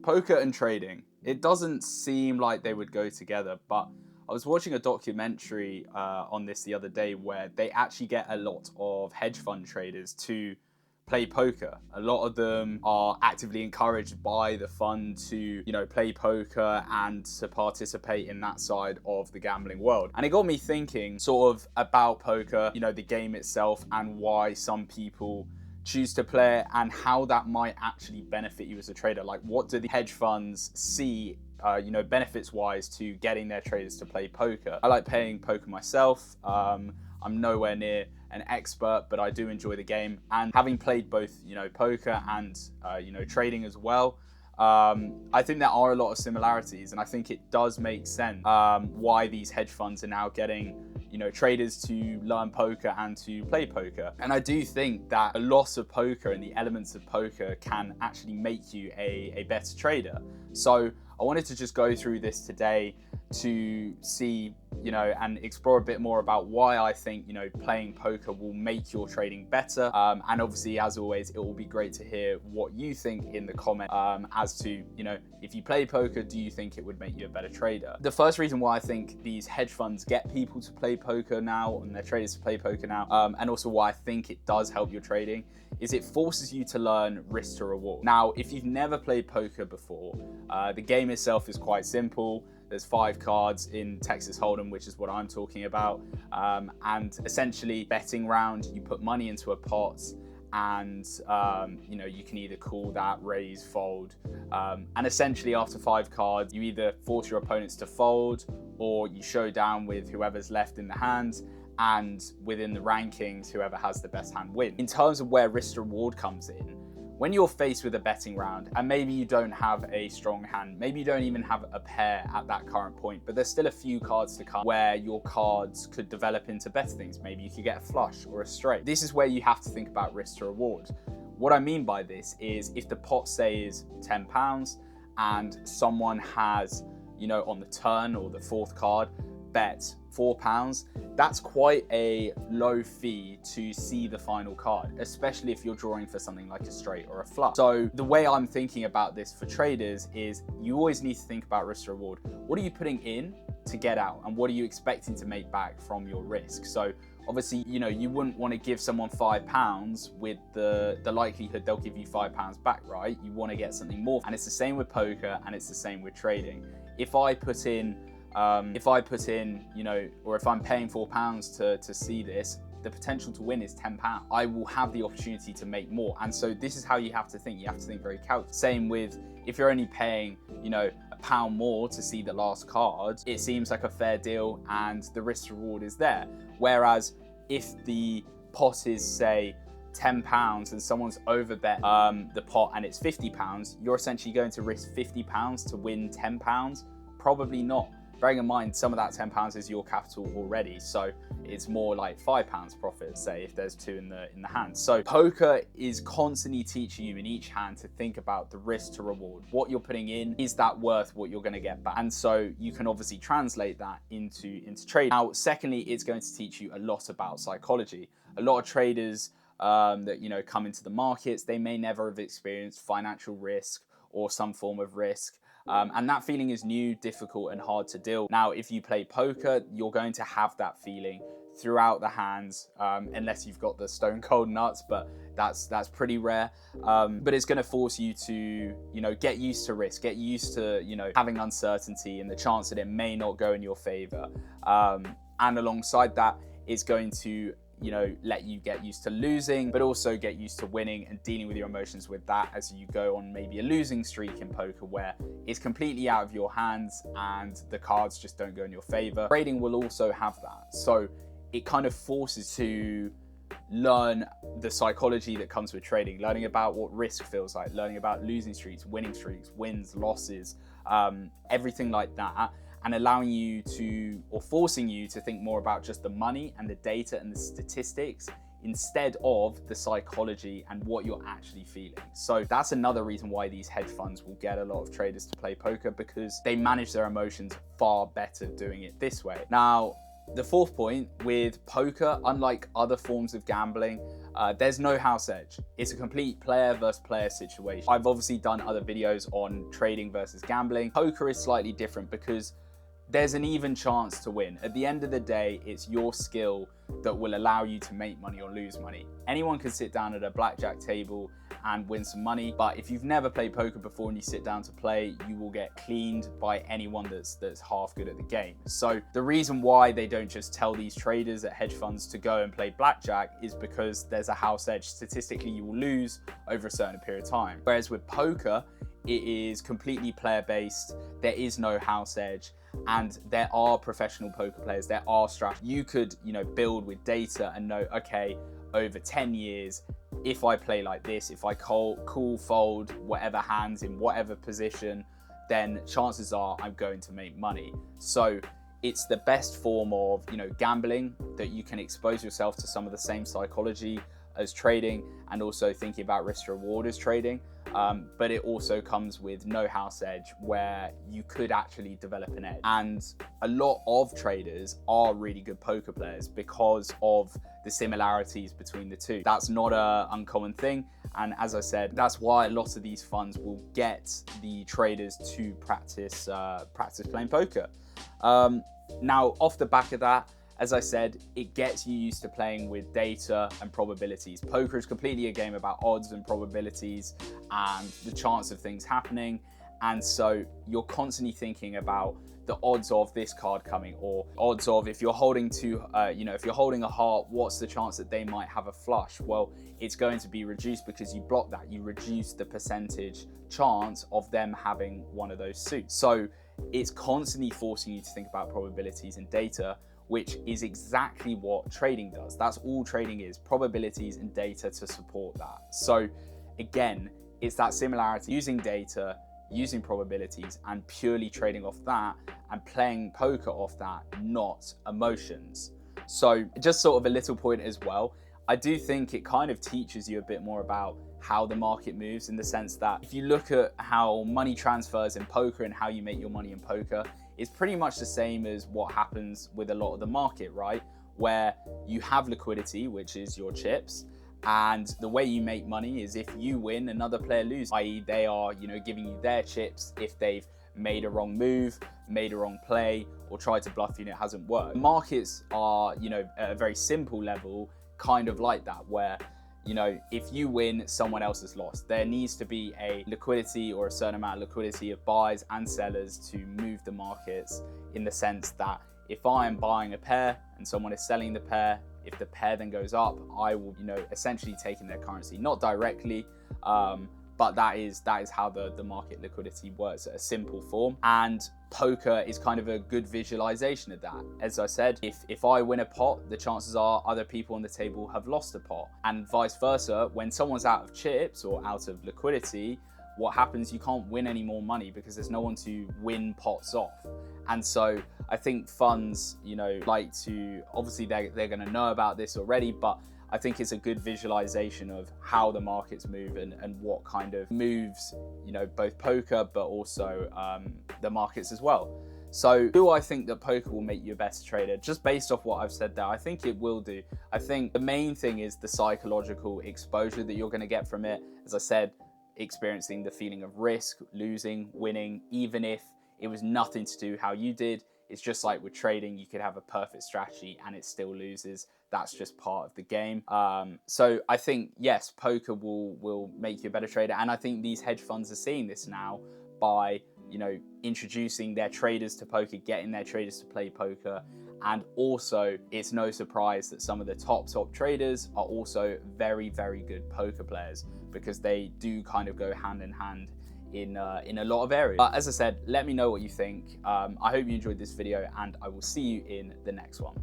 poker and trading, it doesn't seem like they would go together, but I was watching a documentary on this the other day where they actually get a lot of hedge fund traders to play poker. A lot of them are actively encouraged by the fund to, play poker and to participate in that side of the gambling world. And it got me thinking sort of about poker, the game itself, and why some people choose to play it and how that might actually benefit you as a trader. Like, what do the hedge funds see benefits wise to getting their traders to play poker? I like playing poker myself. I'm nowhere near an expert, but I do enjoy the game. And having played both, poker and, trading as well, I think there are a lot of similarities, and I think it does make sense why these hedge funds are now getting traders to learn poker and to play poker. And I do think that a lot of poker and the elements of poker can actually make you a better trader. So I wanted to just go through this today to see, and explore a bit more about why I think, playing poker will make your trading better. And obviously, as always, it will be great to hear what you think in the comment as to, if you play poker, do you think it would make you a better trader? The first reason why I think these hedge funds get people to play poker now and their traders to play poker now, and also why I think it does help your trading, is it forces you to learn risk to reward. Now, if you've never played poker before, the game itself is quite simple. There's 5 cards in Texas Hold'em, which is what I'm talking about. And essentially, betting round, you put money into a pot and, you can either call that, raise, fold. And essentially, after 5 cards, you either force your opponents to fold or you show down with whoever's left in the hand. And within the rankings, whoever has the best hand wins. In terms of where risk to reward comes in, when you're faced with a betting round and maybe you don't have a strong hand, maybe you don't even have a pair at that current point, but there's still a few cards to come where your cards could develop into better things. Maybe you could get a flush or a straight. This is where you have to think about risk to reward. What I mean by this is if the pot, say, is £10 and someone has, on the turn or the 4th card, bet £4, that's quite a low fee to see the final card, especially if you're drawing for something like a straight or a flush. So the way I'm thinking about this for traders is you always need to think about risk to reward. What are you putting in to get out, and what are you expecting to make back from your risk? So obviously, you wouldn't want to give someone £5 with the likelihood they'll give you £5 back, right? You want to get something more. And it's the same with poker, and it's the same with trading. If I put in, or if I'm paying £4 to see this, the potential to win is £10. I will have the opportunity to make more. And so this is how you have to think. You have to think very calculated. Same with if you're only paying, £1 more to see the last card, it seems like a fair deal and the risk reward is there. Whereas if the pot is, say, £10 and someone's overbet the pot and it's £50, you're essentially going to risk £50 to win £10? Probably not. Bearing in mind, some of that £10 is your capital already, so it's more like £5 profit, say, if there's 2 in the hand. So poker is constantly teaching you in each hand to think about the risk to reward. What you're putting in, is that worth what you're going to get back? And so you can obviously translate that into trading. Now, secondly, it's going to teach you a lot about psychology. A lot of traders that come into the markets, they may never have experienced financial risk or some form of risk. And that feeling is new, difficult, and hard to deal. Now, if you play poker, you're going to have that feeling throughout the hands, unless you've got the stone cold nuts, but that's pretty rare. But it's going to force you to, get used to risk, get used to, having uncertainty and the chance that it may not go in your favor. And alongside that, it's going to let you get used to losing, but also get used to winning and dealing with your emotions with that as you go on maybe a losing streak in poker where it's completely out of your hands and the cards just don't go in your favor. Trading will also have that. So it kind of forces to learn the psychology that comes with trading, learning about what risk feels like, learning about losing streaks, winning streaks, wins, losses, everything like that. And allowing you to, or forcing you to think more about just the money and the data and the statistics instead of the psychology and what you're actually feeling. So that's another reason why these hedge funds will get a lot of traders to play poker, because they manage their emotions far better doing it this way. Now, the fourth point with poker, unlike other forms of gambling, there's no house edge. It's a complete player versus player situation. I've obviously done other videos on trading versus gambling. Poker is slightly different because there's an even chance to win. At the end of the day, it's your skill that will allow you to make money or lose money. Anyone can sit down at a blackjack table and win some money, but if you've never played poker before and you sit down to play, you will get cleaned by anyone that's half good at the game. So the reason why they don't just tell these traders at hedge funds to go and play blackjack is because there's a house edge. Statistically, you will lose over a certain period of time. Whereas with poker, it is completely player-based. There is no house edge. And there are professional poker players, there are strategies. You could, build with data and know, okay, over 10 years, if I play like this, if I call, fold, whatever hands in whatever position, then chances are I'm going to make money. So it's the best form of, gambling, that you can expose yourself to some of the same psychology as trading, and also thinking about risk to reward as trading. But it also comes with no house edge, where you could actually develop an edge. And a lot of traders are really good poker players because of the similarities between the two. That's not an uncommon thing. And as I said, that's why a lot of these funds will get the traders to practice playing poker. Now, off the back of that, as I said, it gets you used to playing with data and probabilities. Poker is completely a game about odds and probabilities and the chance of things happening. And so you're constantly thinking about the odds of this card coming, or odds of, if you're holding if you're holding a heart, what's the chance that they might have a flush? Well, it's going to be reduced because you block that. You reduce the percentage chance of them having one of those suits. So it's constantly forcing you to think about probabilities and data, which is exactly what trading does. That's all trading is, probabilities and data to support that. So again, it's that similarity, using data, using probabilities, and purely trading off that and playing poker off that, not emotions. So just sort of a little point as well, I do think it kind of teaches you a bit more about how the market moves, in the sense that if you look at how money transfers in poker and how you make your money in poker, it's pretty much the same as what happens with a lot of the market, right? Where you have liquidity, which is your chips, and the way you make money is if you win, another player loses, i.e. they are, giving you their chips if they've made a wrong move, made a wrong play, or tried to bluff you and it hasn't worked. Markets are, at a very simple level, kind of like that, where if you win, someone else has lost. There needs to be a liquidity, or a certain amount of liquidity of buyers and sellers to move the markets, in the sense that if I am buying a pair and someone is selling the pair, if the pair then goes up, I will, essentially take in their currency, not directly, but that is how the market liquidity works at a simple form. And poker is kind of a good visualization of that. As I said, if I win a pot, the chances are other people on the table have lost a pot, and vice versa. When someone's out of chips or out of liquidity, what happens? You can't win any more money because there's no one to win pots off. And so I think funds, like to, obviously they're going to know about this already, but I think it's a good visualization of how the markets move and what kind of moves, both poker, but also the markets as well. So do I think that poker will make you a better trader? Just based off what I've said there, I think it will do. I think the main thing is the psychological exposure that you're going to get from it. As I said, experiencing the feeling of risk, losing, winning, even if it was nothing to do how you did. It's just like with trading, you could have a perfect strategy and it still loses. That's just part of the game. So I think, yes, poker will make you a better trader. And I think these hedge funds are seeing this now by, introducing their traders to poker, getting their traders to play poker. And also, it's no surprise that some of the top traders are also very, very good poker players, because they do kind of go hand in hand in a lot of areas. But as I said, let me know what you think. I hope you enjoyed this video, and I will see you in the next one.